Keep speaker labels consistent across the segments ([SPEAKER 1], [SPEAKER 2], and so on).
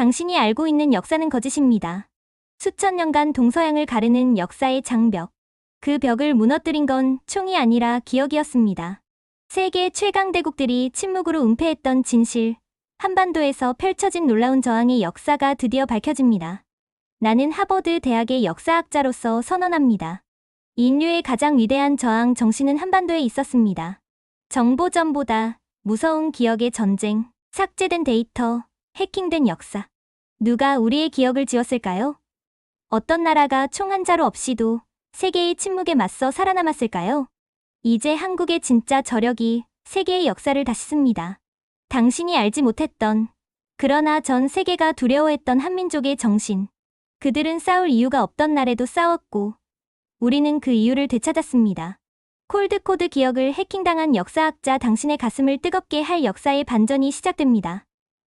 [SPEAKER 1] 당신이 알고 있는 역사는 거짓입니다. 수천 년간 동서양을 가르는 역사의 장벽. 그 벽을 무너뜨린 건 총이 아니라 기억이었습니다. 세계 최강 대국들이 침묵으로 은폐했던 진실. 한반도에서 펼쳐진 놀라운 저항의 역사가 드디어 밝혀집니다. 나는 하버드 대학의 역사학자로서 선언합니다. 인류의 가장 위대한 저항 정신은 한반도에 있었습니다. 정보전보다 무서운 기억의 전쟁, 삭제된 데이터, 해킹된 역사. 누가 우리의 기억을 지웠을까요? 어떤 나라가 총 한 자루 없이도 세계의 침묵에 맞서 살아남았을까요? 이제 한국의 진짜 저력이 세계의 역사를 다시 씁니다. 당신이 알지 못했던, 그러나 전 세계가 두려워했던 한민족의 정신. 그들은 싸울 이유가 없던 날에도 싸웠고, 우리는 그 이유를 되찾았습니다. 콜드코드 기억을 해킹당한 역사학자 당신의 가슴을 뜨겁게 할 역사의 반전이 시작됩니다.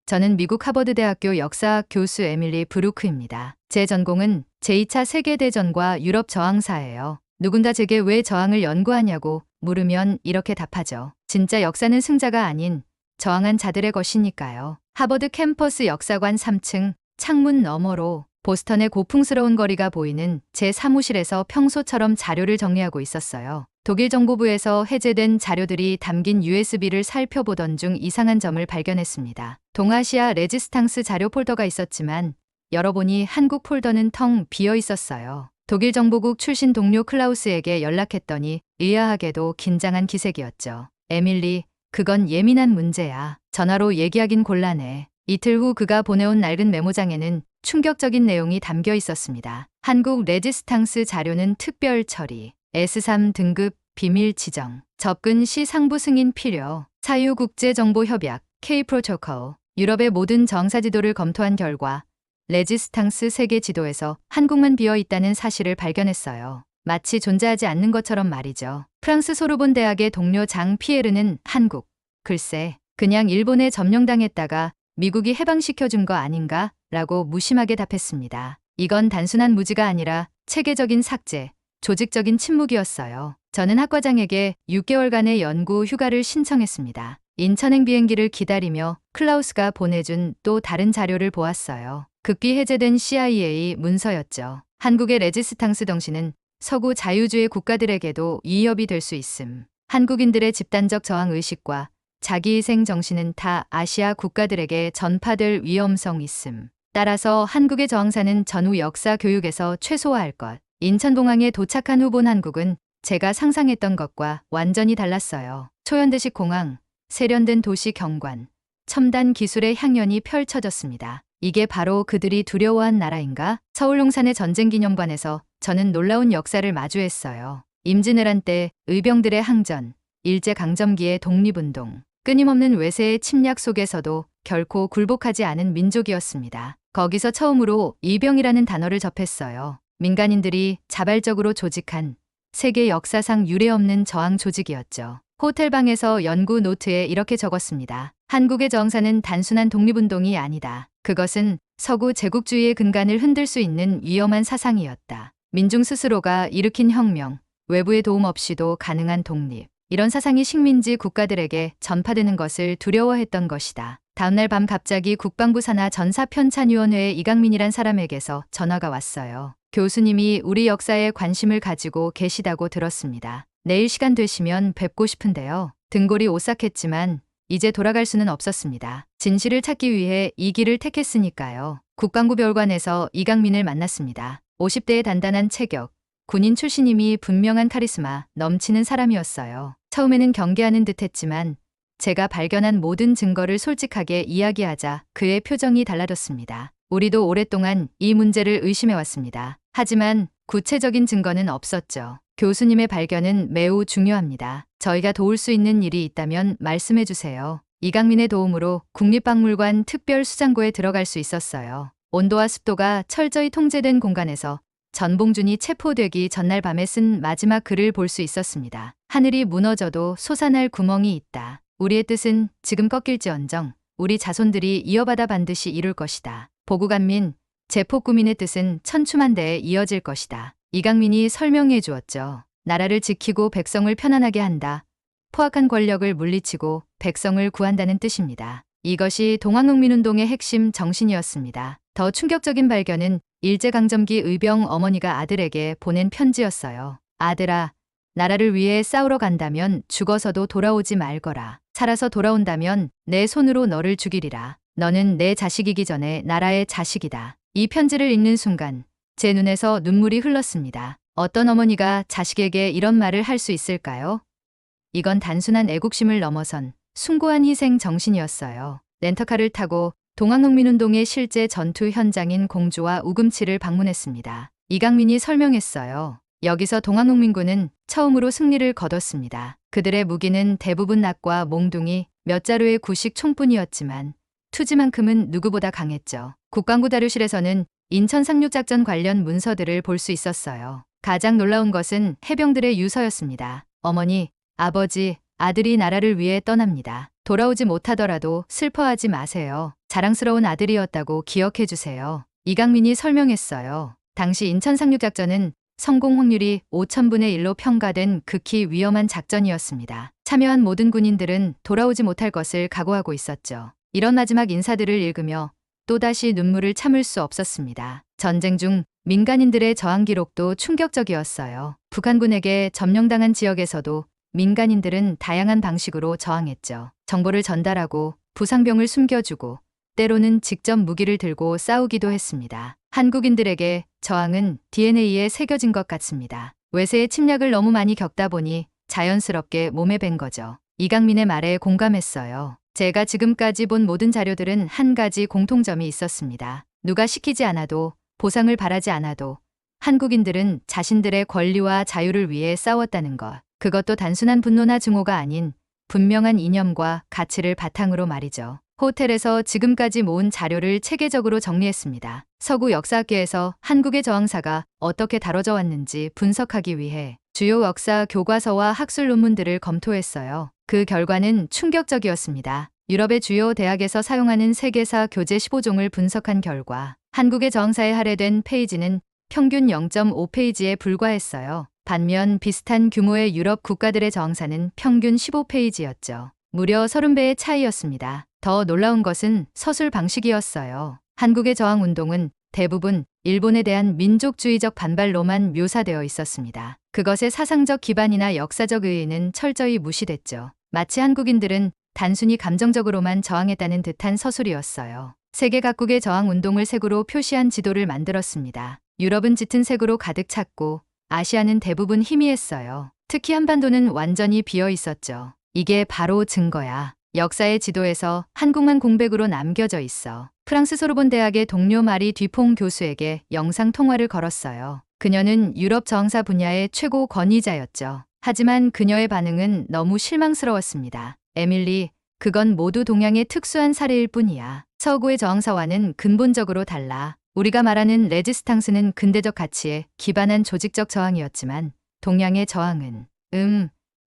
[SPEAKER 2] 저는 미국 하버드대학교 역사학 교수 에밀리 브루크입니다. 제 전공은 제2차 세계대전과 유럽 저항사예요. 누군가 제게 왜 저항을 연구하냐고 물으면 이렇게 답하죠. 진짜 역사는 승자가 아닌 저항한 자들의 것이니까요. 하버드 캠퍼스 역사관 3층 창문 너머로 보스턴의 고풍스러운 거리가 보이는 제 사무실에서 평소처럼 자료를 정리하고 있었어요. 독일 정보부에서 해제된 자료들이 담긴 USB를 살펴보던 중 이상한 점을 발견했습니다. 동아시아 레지스탕스 자료 폴더가 있었지만 열어보니 한국 폴더는 텅 비어 있었어요. 독일 정보국 출신 동료 클라우스에게 연락했더니 의아하게도 긴장한 기색이었죠. 에밀리, 그건 예민한 문제야. 전화로 얘기하긴 곤란해. 이틀 후 그가 보내온 낡은 메모장에는 충격적인 내용이 담겨 있었습니다. 한국 레지스탕스 자료는 특별 처리, S3 등급 비밀 지정, 접근 시 상부 승인 필요, 사유국제정보협약, K-프로토콜, 유럽의 모든 정사 지도를 검토한 결과 레지스탕스 세계 지도에서 한국만 비어 있다는 사실을 발견했어요. 마치 존재하지 않는 것처럼 말이죠. 프랑스 소르본 대학의 동료 장 피에르는 한국, 글쎄, 그냥 일본에 점령당했다가 미국이 해방시켜준 거 아닌가? 라고 무심하게 답했습니다. 이건 단순한 무지가 아니라 체계적인 삭제, 조직적인 침묵이었어요. 저는 학과장에게 6개월간의 연구 휴가를 신청했습니다. 인천행 비행기를 기다리며 클라우스가 보내준 또 다른 자료를 보았어요. 극비 해제된 CIA 문서였죠. 한국의 레지스탕스 정신은 서구 자유주의 국가들에게도 위협이 될 수 있음. 한국인들의 집단적 저항 의식과 자기희생 정신은 타 아시아 국가들에게 전파될 위험성 있음. 따라서 한국의 저항사는 전후 역사 교육에서 최소화할 것. 인천공항에 도착한 후 본 한국은 제가 상상했던 것과 완전히 달랐어요. 초현대식 공항, 세련된 도시 경관, 첨단 기술의 향연이 펼쳐졌습니다. 이게 바로 그들이 두려워한 나라인가? 서울용산의 전쟁기념관에서 저는 놀라운 역사를 마주했어요. 임진왜란 때 의병들의 항전, 일제강점기의 독립운동, 끊임없는 외세의 침략 속에서도 결코 굴복하지 않은 민족이었습니다. 거기서 처음으로 이병이라는 단어를 접했어요. 민간인들이 자발적으로 조직한 세계 역사상 유례없는 저항 조직이었죠. 호텔방에서 연구 노트에 이렇게 적었습니다. 한국의 저항사는 단순한 독립운동이 아니다. 그것은 서구 제국주의의 근간을 흔들 수 있는 위험한 사상이었다. 민중 스스로가 일으킨 혁명, 외부의 도움 없이도 가능한 독립. 이런 사상이 식민지 국가들에게 전파되는 것을 두려워했던 것이다. 다음날 밤 갑자기 국방부 산하 전사편찬위원회의 이강민이란 사람에게서 전화가 왔어요. 교수님이 우리 역사에 관심을 가지고 계시다고 들었습니다. 내일 시간 되시면 뵙고 싶은데요. 등골이 오싹했지만 이제 돌아갈 수는 없었습니다. 진실을 찾기 위해 이 길을 택했으니까요. 국방부 별관에서 이강민을 만났습니다. 50대의 단단한 체격, 군인 출신임이 분명한 카리스마 넘치는 사람이었어요. 처음에는 경계하는 듯했지만 제가 발견한 모든 증거를 솔직하게 이야기하자 그의 표정이 달라졌습니다. 우리도 오랫동안 이 문제를 의심해왔습니다. 하지만 구체적인 증거는 없었죠. 교수님의 발견은 매우 중요합니다. 저희가 도울 수 있는 일이 있다면 말씀해 주세요. 이강민의 도움으로 국립박물관 특별수장고에 들어갈 수 있었어요. 온도와 습도가 철저히 통제된 공간에서 전봉준이 체포되기 전날 밤에 쓴 마지막 글을 볼 수 있었습니다. 하늘이 무너져도 솟아날 구멍이 있다. 우리의 뜻은 지금 꺾일지언정 우리 자손들이 이어받아 반드시 이룰 것이다. 보구간민, 제폭구민의 뜻은 천추만대에 이어질 것이다. 이강민이 설명해 주었죠. 나라를 지키고 백성을 편안하게 한다. 포악한 권력을 물리치고 백성을 구한다는 뜻입니다. 이것이 동학농민운동의 핵심 정신이었습니다. 더 충격적인 발견은 일제강점기 의병 어머니가 아들에게 보낸 편지였어요. 아들아, 나라를 위해 싸우러 간다면 죽어서도 돌아오지 말거라. 살아서 돌아온다면 내 손으로 너를 죽이리라. 너는 내 자식이기 전에 나라의 자식이다. 이 편지를 읽는 순간 제 눈에서 눈물이 흘렀습니다. 어떤 어머니가 자식에게 이런 말을 할 수 있을까요? 이건 단순한 애국심을 넘어선 숭고한 희생 정신이었어요. 렌터카를 타고 동학농민운동의 실제 전투 현장인 공주와 우금치를 방문했습니다. 이강민이 설명했어요. 여기서 동학농민군은 처음으로 승리를 거뒀습니다. 그들의 무기는 대부분 낫과 몽둥이, 몇 자루의 구식 총뿐이었지만 투지만큼은 누구보다 강했죠. 국방부 자료실에서는 인천 상륙작전 관련 문서들을 볼 수 있었어요. 가장 놀라운 것은 해병들의 유서였습니다. 어머니, 아버지, 아들이 나라를 위해 떠납니다. 돌아오지 못하더라도 슬퍼하지 마세요. 자랑스러운 아들이었다고 기억해 주세요. 이강민이 설명했어요. 당시 인천 상륙작전은 성공 확률이 5000분의 1로 평가된 극히 위험한 작전이었습니다. 참여한 모든 군인들은 돌아오지 못할 것을 각오하고 있었죠. 이런 마지막 인사들을 읽으며 또다시 눈물을 참을 수 없었습니다. 전쟁 중 민간인들의 저항 기록도 충격적이었어요. 북한군에게 점령당한 지역에서도 민간인들은 다양한 방식으로 저항했죠. 정보를 전달하고 부상병을 숨겨주고 때로는 직접 무기를 들고 싸우기도 했습니다. 한국인들에게 저항은 DNA에 새겨진 것 같습니다. 외세의 침략을 너무 많이 겪다 보니 자연스럽게 몸에 밴 거죠. 이강민의 말에 공감했어요. 제가 지금까지 본 모든 자료들은 한 가지 공통점이 있었습니다. 누가 시키지 않아도, 보상을 바라지 않아도 한국인들은 자신들의 권리와 자유를 위해 싸웠다는 것. 그것도 단순한 분노나 증오가 아닌 분명한 이념과 가치를 바탕으로 말이죠. 호텔에서 지금까지 모은 자료를 체계적으로 정리했습니다. 서구 역사학계에서 한국의 저항사가 어떻게 다뤄져 왔는지 분석하기 위해 주요 역사 교과서와 학술 논문들을 검토했어요. 그 결과는 충격적이었습니다. 유럽의 주요 대학에서 사용하는 세계사 교재 15종을 분석한 결과 한국의 저항사에 할애된 페이지는 평균 0.5페이지에 불과했어요. 반면 비슷한 규모의 유럽 국가들의 저항사는 평균 15페이지였죠. 무려 30배의 차이였습니다. 더 놀라운 것은 서술 방식이었어요. 한국의 저항운동은 대부분 일본에 대한 민족주의적 반발로만 묘사되어 있었습니다. 그것의 사상적 기반이나 역사적 의의는 철저히 무시됐죠. 마치 한국인들은 단순히 감정적으로만 저항했다는 듯한 서술이었어요. 세계 각국의 저항운동을 색으로 표시한 지도를 만들었습니다. 유럽은 짙은 색으로 가득 찼고 아시아는 대부분 희미했어요. 특히 한반도는 완전히 비어 있었죠. 이게 바로 증거야. 역사의 지도에서 한국만 공백으로 남겨져 있어. 프랑스 소르본 대학의 동료 마리 뒤퐁 교수에게 영상 통화를 걸었어요. 그녀는 유럽 저항사 분야의 최고 권위자였죠. 하지만 그녀의 반응은 너무 실망스러웠습니다. 에밀리, 그건 모두 동양의 특수한 사례일 뿐이야. 서구의 저항사와는 근본적으로 달라. 우리가 말하는 레지스탕스는 근대적 가치에 기반한 조직적 저항이었지만 동양의 저항은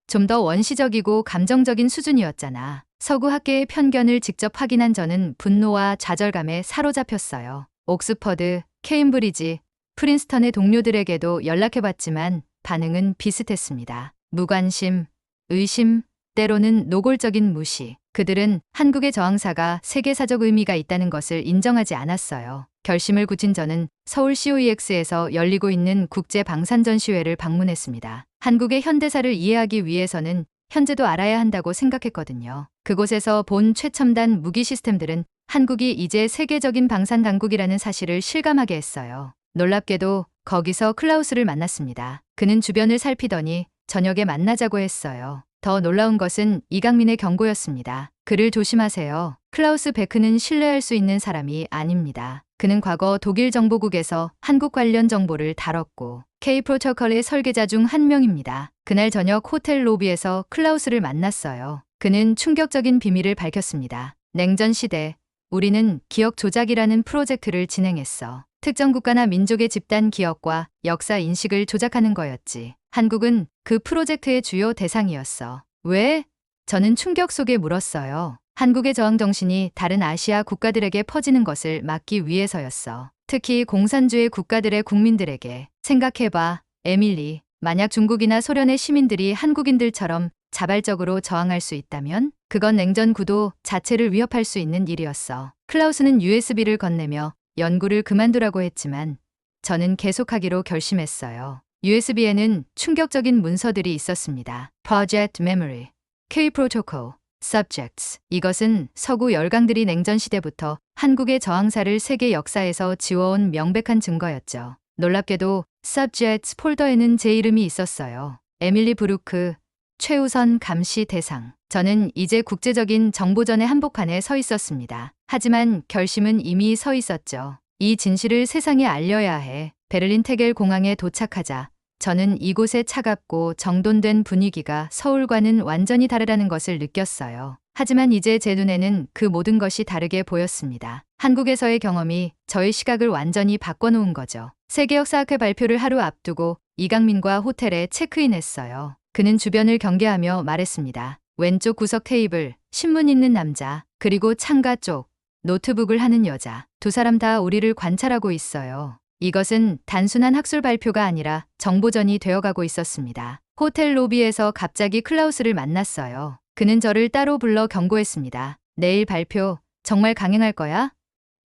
[SPEAKER 2] 좀 더 원시적이고 감정적인 수준이었잖아. 서구 학계의 편견을 직접 확인한 저는 분노와 좌절감에 사로잡혔어요. 옥스퍼드, 케임브리지, 프린스턴의 동료들에게도 연락해봤지만 반응은 비슷했습니다. 무관심, 의심, 때로는 노골적인 무시. 그들은 한국의 저항사가 세계사적 의미가 있다는 것을 인정하지 않았어요. 결심을 굳힌 저는 서울 COEX에서 열리고 있는 국제 방산전시회를 방문했습니다. 한국의 현대사를 이해하기 위해서는 현재도 알아야 한다고 생각했거든요. 그곳에서 본 최첨단 무기 시스템들은 한국이 이제 세계적인 방산 강국이라는 사실을 실감하게 했어요. 놀랍게도 거기서 클라우스를 만났습니다. 그는 주변을 살피더니 저녁에 만나자고 했어요. 더 놀라운 것은 이강민의 경고였습니다. 그를 조심하세요. 클라우스 베크는 신뢰할 수 있는 사람이 아닙니다. 그는 과거 독일 정보국에서 한국 관련 정보를 다뤘고 K 프로토콜의 설계자 중 한 명입니다. 그날 저녁 호텔 로비에서 클라우스를 만났어요. 그는 충격적인 비밀을 밝혔습니다. 냉전 시대, 우리는 기억 조작이라는 프로젝트를 진행했어. 특정 국가나 민족의 집단 기억과 역사 인식을 조작하는 거였지. 한국은 그 프로젝트의 주요 대상이었어. 왜? 저는 충격 속에 물었어요. 한국의 저항 정신이 다른 아시아 국가들에게 퍼지는 것을 막기 위해서였어. 특히 공산주의 국가들의 국민들에게. 생각해봐, 에밀리. 만약 중국이나 소련의 시민들이 한국인들처럼 자발적으로 저항할 수 있다면 그건 냉전 구도 자체를 위협할 수 있는 일이었어. 클라우스는 USB를 건네며 연구를 그만두라고 했지만 저는 계속하기로 결심했어요. USB에는 충격적인 문서들이 있었습니다. Project Memory, K Protocol, Subjects. 이것은 서구 열강들이 냉전 시대부터 한국의 저항사를 세계 역사에서 지워온 명백한 증거였죠. 놀랍게도 Subjects 폴더에는 제 이름이 있었어요. 에밀리 브루크, 최우선 감시 대상. 저는 이제 국제적인 정보전의 한복판에 서 있었습니다. 하지만 결심은 이미 서 있었죠. 이 진실을 세상에 알려야 해. 베를린 테겔 공항에 도착하자 저는 이곳의 차갑고 정돈된 분위기가 서울과는 완전히 다르다는 것을 느꼈어요. 하지만 이제 제 눈에는 그 모든 것이 다르게 보였습니다. 한국에서의 경험이 저의 시각을 완전히 바꿔놓은 거죠. 세계역사학회 발표를 하루 앞두고 이강민과 호텔에 체크인했어요. 그는 주변을 경계하며 말했습니다. 왼쪽 구석 테이블, 신문 읽는 남자, 그리고 창가 쪽, 노트북을 하는 여자. 두 사람 다 우리를 관찰하고 있어요. 이것은 단순한 학술 발표가 아니라 정보전이 되어가고 있었습니다. 호텔 로비에서 갑자기 클라우스를 만났어요. 그는 저를 따로 불러 경고했습니다. 내일 발표 정말 강행할 거야?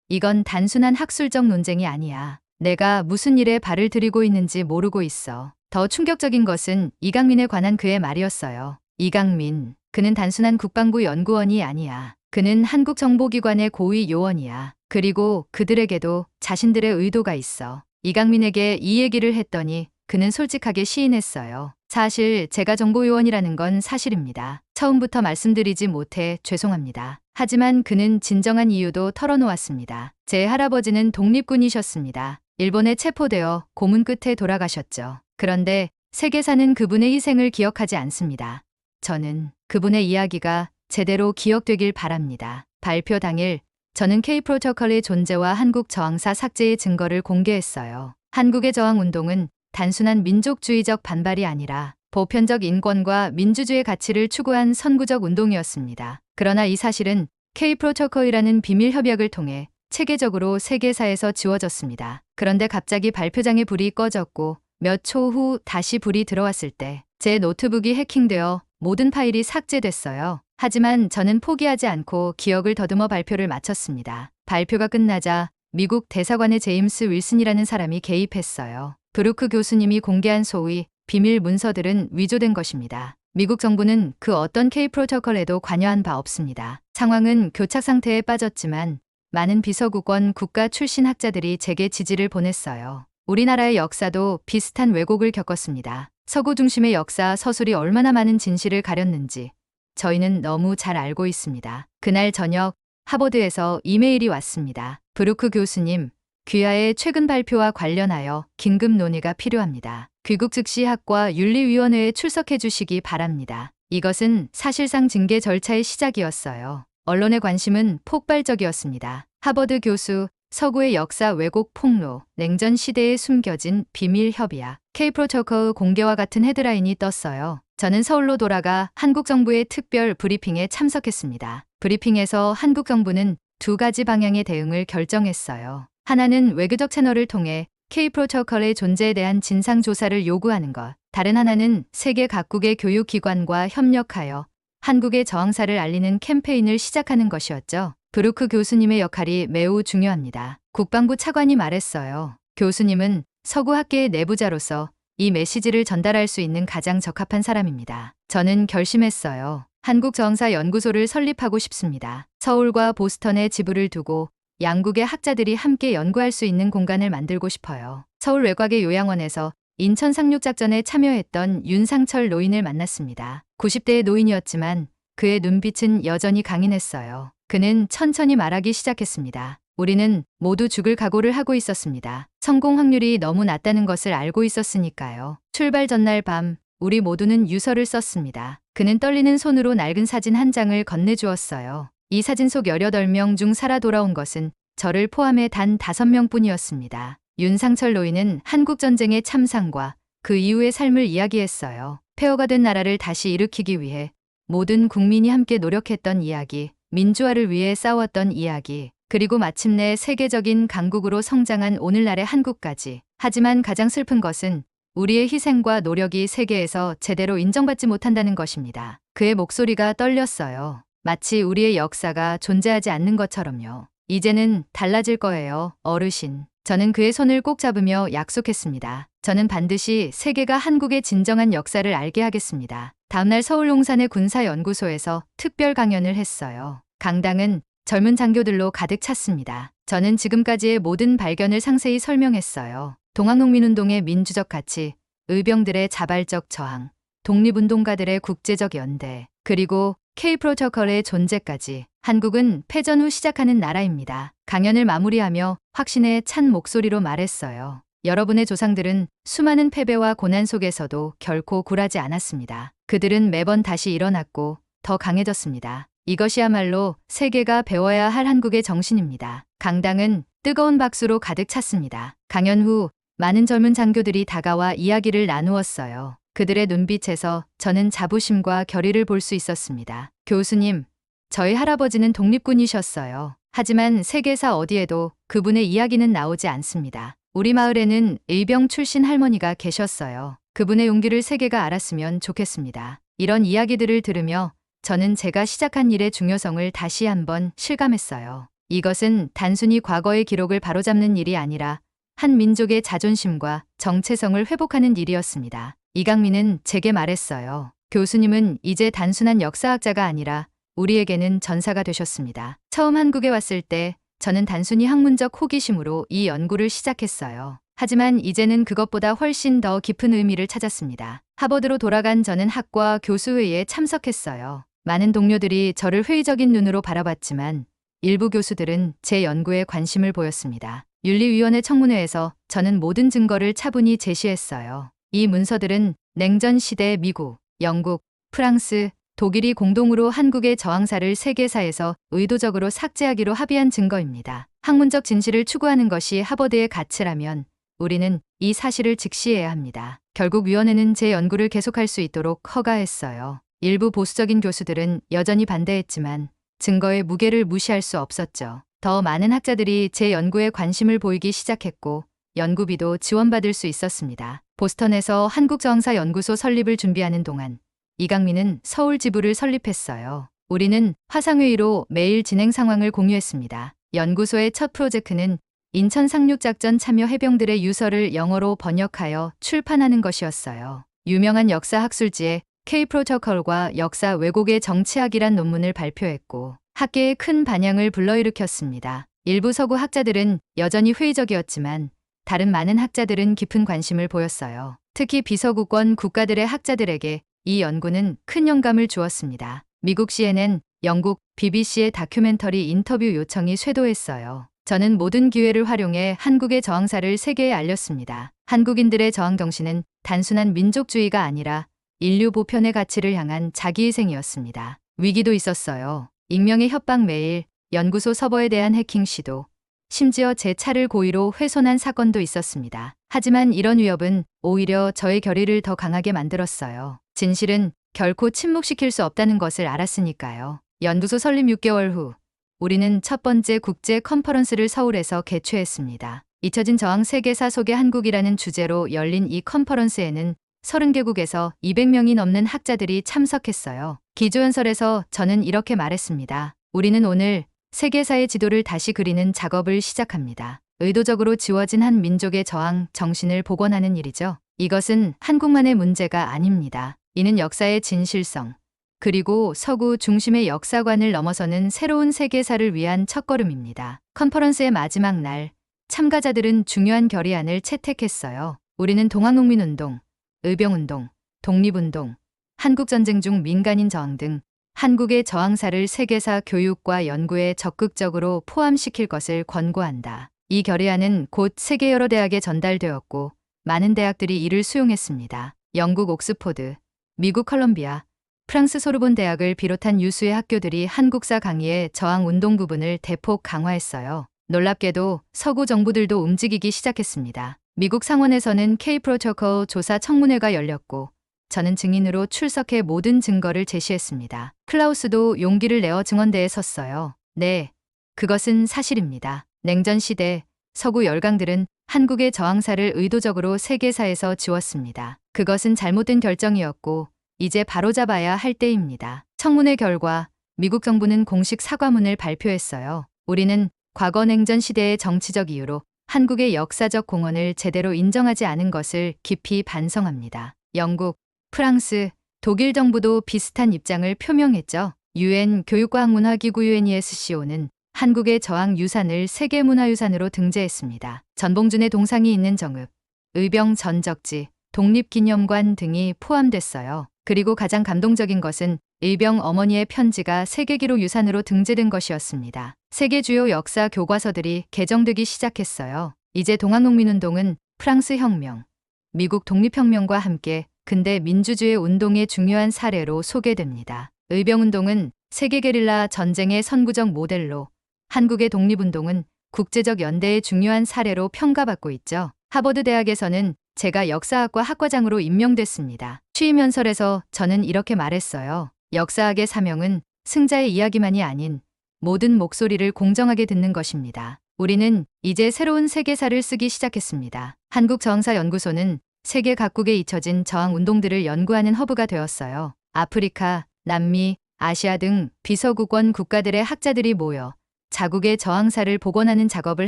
[SPEAKER 2] 이건 단순한 학술적 논쟁이 아니야. 내가 무슨 일에 발을 들이고 있는지 모르고 있어. 더 충격적인 것은 이강민에 관한 그의 말이었어요. 이강민, 그는 단순한 국방부 연구원이 아니야. 그는 한국 정보기관의 고위 요원이야. 그리고 그들에게도 자신들의 의도가 있어. 이강민에게 이 얘기를 했더니 그는 솔직하게 시인했어요. 사실 제가 정보요원이라는 건 사실입니다. 처음부터 말씀드리지 못해 죄송합니다. 하지만 그는 진정한 이유도 털어놓았습니다. 제 할아버지는 독립군이셨습니다. 일본에 체포되어 고문 끝에 돌아가셨죠. 그런데 세계사는 그분의 희생을 기억하지 않습니다. 저는 그분의 이야기가 제대로 기억되길 바랍니다. 발표 당일 저는 K 프로토콜의 존재와 한국 저항사 삭제의 증거를 공개했어요. 한국의 저항운동은 단순한 민족주의적 반발이 아니라 보편적 인권과 민주주의 가치를 추구한 선구적 운동이었습니다. 그러나 이 사실은 K 프로토콜이라는 비밀 협약을 통해 체계적으로 세계사에서 지워졌습니다. 그런데 갑자기 발표장에 불이 꺼졌고 몇 초 후 다시 불이 들어왔을 때 제 노트북이 해킹되어 모든 파일이 삭제됐어요. 하지만 저는 포기하지 않고 기억을 더듬어 발표를 마쳤습니다. 발표가 끝나자 미국 대사관의 제임스 윌슨이라는 사람이 개입했어요. 브루크 교수님이 공개한 소위 비밀 문서들은 위조된 것입니다. 미국 정부는 그 어떤 K 프로토콜에도 관여한 바 없습니다. 상황은 교착 상태에 빠졌지만 많은 비서구권 국가 출신 학자들이 제게 지지를 보냈어요. 우리나라의 역사도 비슷한 왜곡을 겪었습니다. 서구 중심의 역사 서술이 얼마나 많은 진실을 가렸는지 저희는 너무 잘 알고 있습니다. 그날 저녁 하버드에서 이메일이 왔습니다. 브루크 교수님, 귀하의 최근 발표와 관련하여 긴급 논의가 필요합니다. 귀국 즉시 학과 윤리위원회에 출석해 주시기 바랍니다. 이것은 사실상 징계 절차의 시작이었어요. 언론의 관심은 폭발적이었습니다. 하버드 교수, 서구의 역사 왜곡 폭로, 냉전 시대에 숨겨진 비밀 협약, K 프로토콜 공개와 같은 헤드라인이 떴어요. 저는 서울로 돌아가 한국 정부의 특별 브리핑에 참석했습니다. 브리핑에서 한국 정부는 두 가지 방향의 대응을 결정했어요. 하나는 외교적 채널을 통해 K 프로토콜의 존재에 대한 진상 조사를 요구하는 것. 다른 하나는 세계 각국의 교육기관과 협력하여 한국의 저항사를 알리는 캠페인을 시작하는 것이었죠. 브루크 교수님의 역할이 매우 중요합니다. 국방부 차관이 말했어요. 교수님은 서구 학계의 내부자로서 이 메시지를 전달할 수 있는 가장 적합한 사람입니다. 저는 결심했어요. 한국 저항사 연구소를 설립하고 싶습니다. 서울과 보스턴에 지부를 두고 양국의 학자들이 함께 연구할 수 있는 공간을 만들고 싶어요. 서울 외곽의 요양원에서 인천 상륙작전에 참여했던 윤상철 노인을 만났습니다. 90대의 노인이었지만 그의 눈빛은 여전히 강인했어요. 그는 천천히 말하기 시작했습니다. 우리는 모두 죽을 각오를 하고 있었습니다. 성공 확률이 너무 낮다는 것을 알고 있었으니까요. 출발 전날 밤 우리 모두는 유서를 썼습니다. 그는 떨리는 손으로 낡은 사진 한 장을 건네주었어요. 이 사진 속 18명 중 살아 돌아온 것은 저를 포함해 단 5명뿐이었습니다. 윤상철 노인은 한국전쟁의 참상과 그 이후의 삶을 이야기했어요. 폐허가 된 나라를 다시 일으키기 위해 모든 국민이 함께 노력했던 이야기, 민주화를 위해 싸웠던 이야기, 그리고 마침내 세계적인 강국으로 성장한 오늘날의 한국까지. 하지만 가장 슬픈 것은 우리의 희생과 노력이 세계에서 제대로 인정받지 못한다는 것입니다. 그의 목소리가 떨렸어요. 마치 우리의 역사가 존재하지 않는 것처럼요. 이제는 달라질 거예요, 어르신. 저는 그의 손을 꼭 잡으며 약속했습니다. 저는 반드시 세계가 한국의 진정한 역사를 알게 하겠습니다. 다음날 서울 용산의 군사연구소에서 특별 강연을 했어요. 강당은 젊은 장교들로 가득 찼습니다. 저는 지금까지의 모든 발견을 상세히 설명했어요. 동학농민운동의 민주적 가치, 의병들의 자발적 저항, 독립운동가들의 국제적 연대, 그리고 K-프로토콜의 존재까지. 한국은 패전 후 시작하는 나라입니다. 강연을 마무리하며 확신에 찬 목소리로 말했어요. 여러분의 조상들은 수많은 패배와 고난 속에서도 결코 굴하지 않았습니다. 그들은 매번 다시 일어났고 더 강해졌습니다. 이것이야말로 세계가 배워야 할 한국의 정신입니다. 강당은 뜨거운 박수로 가득 찼습니다. 강연 후 많은 젊은 장교들이 다가와 이야기를 나누었어요. 그들의 눈빛에서 저는 자부심과 결의를 볼 수 있었습니다. 교수님, 저희 할아버지는 독립군이셨어요. 하지만 세계사 어디에도 그분의 이야기는 나오지 않습니다. 우리 마을에는 의병 출신 할머니가 계셨어요. 그분의 용기를 세계가 알았으면 좋겠습니다. 이런 이야기들을 들으며 저는 제가 시작한 일의 중요성을 다시 한번 실감했어요. 이것은 단순히 과거의 기록을 바로잡는 일이 아니라 한 민족의 자존심과 정체성을 회복하는 일이었습니다. 이강민은 제게 말했어요. 교수님은 이제 단순한 역사학자가 아니라 우리에게는 전사가 되셨습니다. 처음 한국에 왔을 때 저는 단순히 학문적 호기심으로 이 연구를 시작했어요. 하지만 이제는 그것보다 훨씬 더 깊은 의미를 찾았습니다. 하버드로 돌아간 저는 학과 교수회의에 참석했어요. 많은 동료들이 저를 회의적인 눈으로 바라봤지만 일부 교수들은 제 연구에 관심을 보였습니다. 윤리위원회 청문회에서 저는 모든 증거를 차분히 제시했어요. 이 문서들은 냉전 시대 미국, 영국, 프랑스, 독일이 공동으로 한국의 저항사를 세계사에서 의도적으로 삭제하기로 합의한 증거입니다. 학문적 진실을 추구하는 것이 하버드의 가치라면 우리는 이 사실을 직시해야 합니다. 결국 위원회는 제 연구를 계속할 수 있도록 허가했어요. 일부 보수적인 교수들은 여전히 반대했지만 증거의 무게를 무시할 수 없었죠. 더 많은 학자들이 제 연구에 관심을 보이기 시작했고 연구비도 지원받을 수 있었습니다. 보스턴에서 한국저항사연구소 설립을 준비하는 동안 이강민은 서울 지부를 설립했어요. 우리는 화상회의로 매일 진행 상황을 공유했습니다. 연구소의 첫 프로젝트는 인천 상륙작전 참여 해병들의 유서를 영어로 번역하여 출판하는 것이었어요. 유명한 역사 학술지에 K-프로토콜과 역사 왜곡의 정치학이란 논문을 발표했고 학계에 큰 반향을 불러일으켰습니다. 일부 서구 학자들은 여전히 회의적이었지만 다른 많은 학자들은 깊은 관심을 보였어요. 특히 비서구권 국가들의 학자들에게 이 연구는 큰 영감을 주었습니다. 미국 CNN, 영국 BBC의 다큐멘터리 인터뷰 요청이 쇄도했어요. 저는 모든 기회를 활용해 한국의 저항사를 세계에 알렸습니다. 한국인들의 저항 정신은 단순한 민족주의가 아니라 인류 보편의 가치를 향한 자기희생이었습니다. 위기도 있었어요. 익명의 협박 메일, 연구소 서버에 대한 해킹 시도, 심지어 제 차를 고의로 훼손한 사건도 있었습니다. 하지만 이런 위협은 오히려 저의 결의를 더 강하게 만들었어요. 진실은 결코 침묵시킬 수 없다는 것을 알았으니까요. 연구소 설립 6개월 후 우리는 첫 번째 국제 컨퍼런스를 서울에서 개최했습니다. 잊혀진 저항 세계사 속의 한국이라는 주제로 열린 이 컨퍼런스에는 30개국에서 200명이 넘는 학자들이 참석했어요. 기조연설에서 저는 이렇게 말했습니다. 우리는 오늘 세계사의 지도를 다시 그리는 작업을 시작합니다. 의도적으로 지워진 한 민족의 저항 정신을 복원하는 일이죠. 이것은 한국만의 문제가 아닙니다. 이는 역사의 진실성, 그리고 서구 중심의 역사관을 넘어서는 새로운 세계사를 위한 첫걸음입니다. 컨퍼런스의 마지막 날, 참가자들은 중요한 결의안을 채택했어요. 우리는 동학농민운동, 의병운동, 독립운동, 한국전쟁 중 민간인 저항 등 한국의 저항사를 세계사 교육과 연구에 적극적으로 포함시킬 것을 권고한다. 이 결의안은 곧 세계 여러 대학에 전달되었고 많은 대학들이 이를 수용했습니다. 영국 옥스포드, 미국 컬럼비아, 프랑스 소르본 대학을 비롯한 유수의 학교들이 한국사 강의의 저항 운동 부분을 대폭 강화했어요. 놀랍게도 서구 정부들도 움직이기 시작했습니다. 미국 상원에서는 K-프로토콜 조사 청문회가 열렸고 저는 증인으로 출석해 모든 증거를 제시했습니다. 클라우스도 용기를 내어 증언대에 섰어요. 네, 그것은 사실입니다. 냉전 시대 서구 열강들은 한국의 저항사를 의도적으로 세계사에서 지웠습니다. 그것은 잘못된 결정이었고 이제 바로잡아야 할 때입니다. 청문회 결과 미국 정부는 공식 사과문을 발표했어요. 우리는 과거 냉전 시대의 정치적 이유로 한국의 역사적 공헌을 제대로 인정하지 않은 것을 깊이 반성합니다. 영국, 프랑스, 독일 정부도 비슷한 입장을 표명했죠. UN 교육과학문화기구 UNESCO는 한국의 저항 유산을 세계문화유산으로 등재했습니다. 전봉준의 동상이 있는 정읍, 의병 전적지, 독립기념관 등이 포함됐어요. 그리고 가장 감동적인 것은 의병 어머니의 편지가 세계기록 유산으로 등재된 것이었습니다. 세계 주요 역사 교과서들이 개정되기 시작했어요. 이제 동학농민운동은 프랑스 혁명, 미국 독립혁명과 함께 근대 민주주의 운동의 중요한 사례로 소개됩니다. 의병운동은 세계 게릴라 전쟁의 선구적 모델로, 한국의 독립운동은 국제적 연대의 중요한 사례로 평가받고 있죠. 하버드 대학에서는 제가 역사학과 학과장으로 임명됐습니다. 취임 연설에서 저는 이렇게 말했어요. 역사학의 사명은 승자의 이야기만이 아닌 모든 목소리를 공정하게 듣는 것입니다. 우리는 이제 새로운 세계사를 쓰기 시작했습니다. 한국저항사연구소는 세계 각국에 잊혀진 저항 운동들을 연구하는 허브가 되었어요. 아프리카, 남미, 아시아 등 비서구권 국가들의 학자들이 모여 자국의 저항사를 복원하는 작업을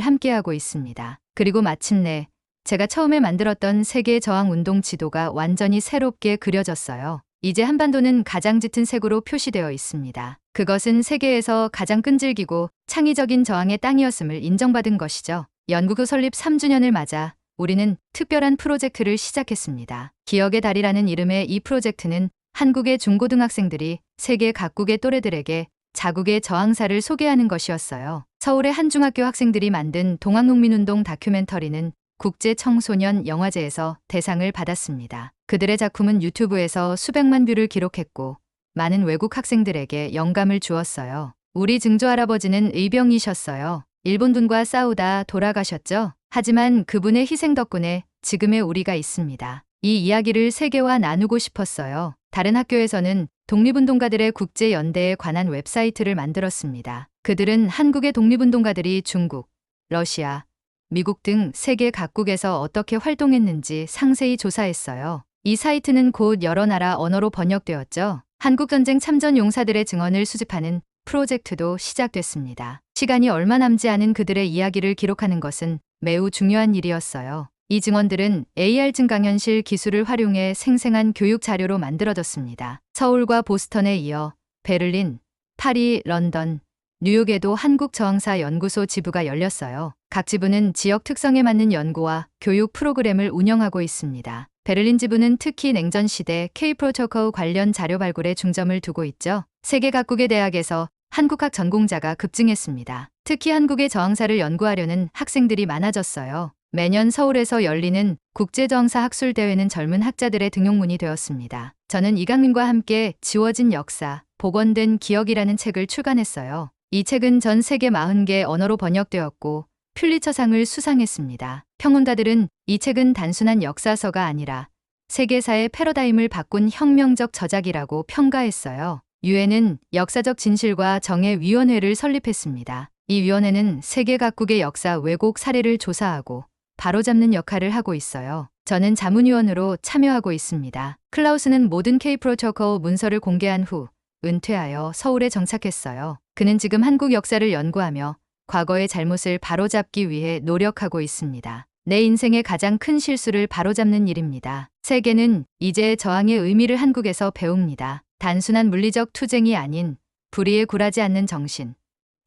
[SPEAKER 2] 함께하고 있습니다. 그리고 마침내 제가 처음에 만들었던 세계 저항 운동 지도가 완전히 새롭게 그려졌어요. 이제 한반도는 가장 짙은 색으로 표시되어 있습니다. 그것은 세계에서 가장 끈질기고 창의적인 저항의 땅이었음을 인정받은 것이죠. 연구소 설립 3주년을 맞아 우리는 특별한 프로젝트를 시작했습니다. 기억의 달이라는 이름의 이 프로젝트는 한국의 중고등학생들이 세계 각국의 또래들에게 자국의 저항사를 소개하는 것이었어요. 서울의 한 중학교 학생들이 만든 동학농민운동 다큐멘터리는 국제청소년 영화제에서 대상을 받았습니다. 그들의 작품은 유튜브에서 수백만 뷰를 기록했고 많은 외국 학생들에게 영감을 주었어요. 우리 증조할아버지는 의병이셨어요. 일본군과 싸우다 돌아가셨죠? 하지만 그분의 희생 덕분에 지금의 우리가 있습니다. 이 이야기를 세계와 나누고 싶었어요. 다른 학교에서는 독립운동가들의 국제연대에 관한 웹사이트를 만들었습니다. 그들은 한국의 독립운동가들이 중국, 러시아, 미국 등 세계 각국에서 어떻게 활동했는지 상세히 조사했어요. 이 사이트는 곧 여러 나라 언어로 번역되었죠. 한국전쟁 참전 용사들의 증언을 수집하는 프로젝트도 시작됐습니다. 시간이 얼마 남지 않은 그들의 이야기를 기록하는 것은 매우 중요한 일이었어요. 이 증언들은 AR 증강현실 기술을 활용해 생생한 교육 자료로 만들어졌습니다. 서울과 보스턴에 이어 베를린, 파리, 런던, 뉴욕에도 한국저항사연구소 지부가 열렸어요. 각 지부는 지역 특성에 맞는 연구와 교육 프로그램을 운영하고 있습니다. 베를린 지부는 특히 냉전 시대 K-프로토콜 관련 자료 발굴에 중점을 두고 있죠. 세계 각국의 대학에서 한국학 전공자가 급증했습니다. 특히 한국의 저항사를 연구하려는 학생들이 많아졌어요. 매년 서울에서 열리는 국제저항사 학술대회는 젊은 학자들의 등용문이 되었습니다. 저는 이강민과 함께 지워진 역사, 복원된 기억이라는 책을 출간했어요. 이 책은 전 세계 40개 언어로 번역되었고 퓰리처상을 수상했습니다. 평론가들은 이 책은 단순한 역사서가 아니라 세계사의 패러다임을 바꾼 혁명적 저작이라고 평가했어요. 유엔은 역사적 진실과 정의위원회를 설립했습니다. 이 위원회는 세계 각국의 역사 왜곡 사례를 조사하고 바로잡는 역할을 하고 있어요. 저는 자문위원으로 참여하고 있습니다. 클라우스는 모든 K-프로토콜 문서를 공개한 후 은퇴하여 서울에 정착했어요. 그는 지금 한국 역사를 연구하며 과거의 잘못을 바로잡기 위해 노력하고 있습니다. 내 인생의 가장 큰 실수를 바로잡는 일입니다. 세계는 이제 저항의 의미를 한국에서 배웁니다. 단순한 물리적 투쟁이 아닌 불의에 굴하지 않는 정신,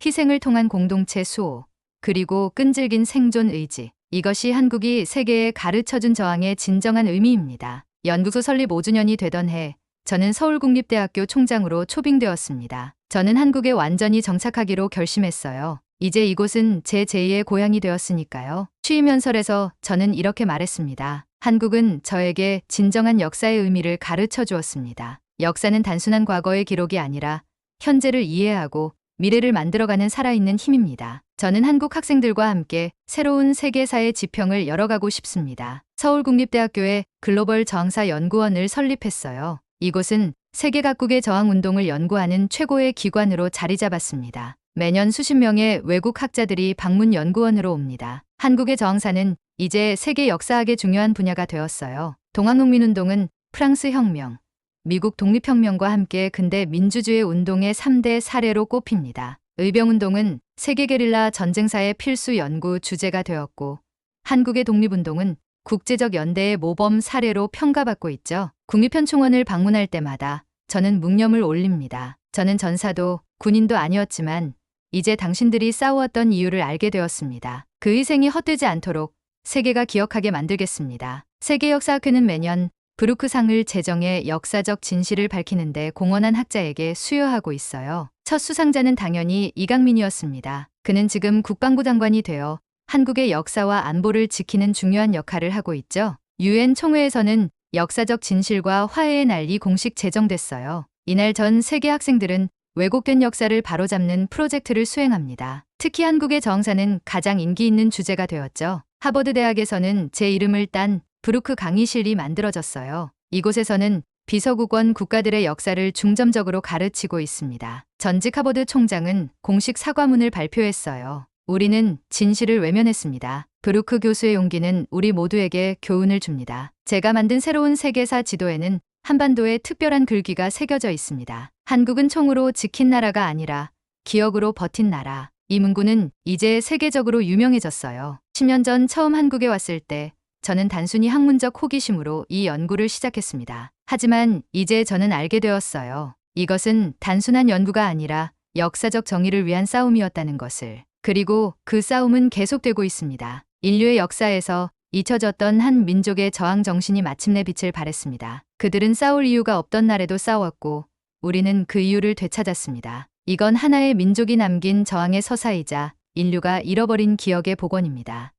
[SPEAKER 2] 희생을 통한 공동체 수호, 그리고 끈질긴 생존 의지. 이것이 한국이 세계에 가르쳐준 저항의 진정한 의미입니다. 연구소 설립 5주년이 되던 해, 저는 서울국립대학교 총장으로 초빙되었습니다. 저는 한국에 완전히 정착하기로 결심했어요. 이제 이곳은 제 제2의 고향이 되었으니까요. 취임 연설에서 저는 이렇게 말했습니다. 한국은 저에게 진정한 역사의 의미를 가르쳐 주었습니다. 역사는 단순한 과거의 기록이 아니라 현재를 이해하고 미래를 만들어가는 살아있는 힘입니다. 저는 한국 학생들과 함께 새로운 세계사의 지평을 열어가고 싶습니다. 서울국립대학교에 글로벌 저항사 연구원을 설립했어요. 이곳은 세계 각국의 저항 운동을 연구하는 최고의 기관으로 자리 잡았습니다. 매년 수십 명의 외국 학자들이 방문 연구원으로 옵니다. 한국의 저항사는 이제 세계 역사학의 중요한 분야가 되었어요. 동학농민운동은 프랑스 혁명, 미국 독립혁명과 함께 근대 민주주의 운동의 3대 사례로 꼽힙니다. 의병운동은 세계 게릴라 전쟁사의 필수 연구 주제가 되었고, 한국의 독립운동은 국제적 연대의 모범 사례로 평가받고 있죠. 국립현 총원을 방문할 때마다 저는 묵념을 올립니다. 저는 전사도 군인도 아니었지만 이제 당신들이 싸웠던 이유를 알게 되었습니다. 그 희생이 헛되지 않도록 세계가 기억하게 만들겠습니다. 세계역사학회는 매년 브루크상을 제정해 역사적 진실을 밝히는데 공헌한 학자에게 수여하고 있어요. 첫 수상자는 당연히 이강민이었습니다. 그는 지금 국방부 장관이 되어 한국의 역사와 안보를 지키는 중요한 역할을 하고 있죠. UN 총회에서는 역사적 진실과 화해의 날이 공식 제정됐어요. 이날 전 세계 학생들은 왜곡된 역사를 바로잡는 프로젝트를 수행합니다. 특히 한국의 저항사는 가장 인기 있는 주제가 되었죠. 하버드 대학에서는 제 이름을 딴 브루크 강의실이 만들어졌어요. 이곳에서는 비서구권 국가들의 역사를 중점적으로 가르치고 있습니다. 전직 하버드 총장은 공식 사과문을 발표했어요. 우리는 진실을 외면했습니다. 브루크 교수의 용기는 우리 모두에게 교훈을 줍니다. 제가 만든 새로운 세계사 지도에는 한반도에 특별한 글귀가 새겨져 있습니다. 한국은 총으로 지킨 나라가 아니라 기억으로 버틴 나라. 이 문구는 이제 세계적으로 유명해졌어요. 10년 전 처음 한국에 왔을 때 저는 단순히 학문적 호기심으로 이 연구를 시작했습니다. 하지만 이제 저는 알게 되었어요. 이것은 단순한 연구가 아니라 역사적 정의를 위한 싸움이었다는 것을. 그리고 그 싸움은 계속되고 있습니다. 인류의 역사에서 잊혀졌던 한 민족의 저항 정신이 마침내 빛을 발했습니다. 그들은 싸울 이유가 없던 날에도 싸웠고 우리는 그 이유를 되찾았습니다. 이건 하나의 민족이 남긴 저항의 서사이자 인류가 잃어버린 기억의 복원입니다.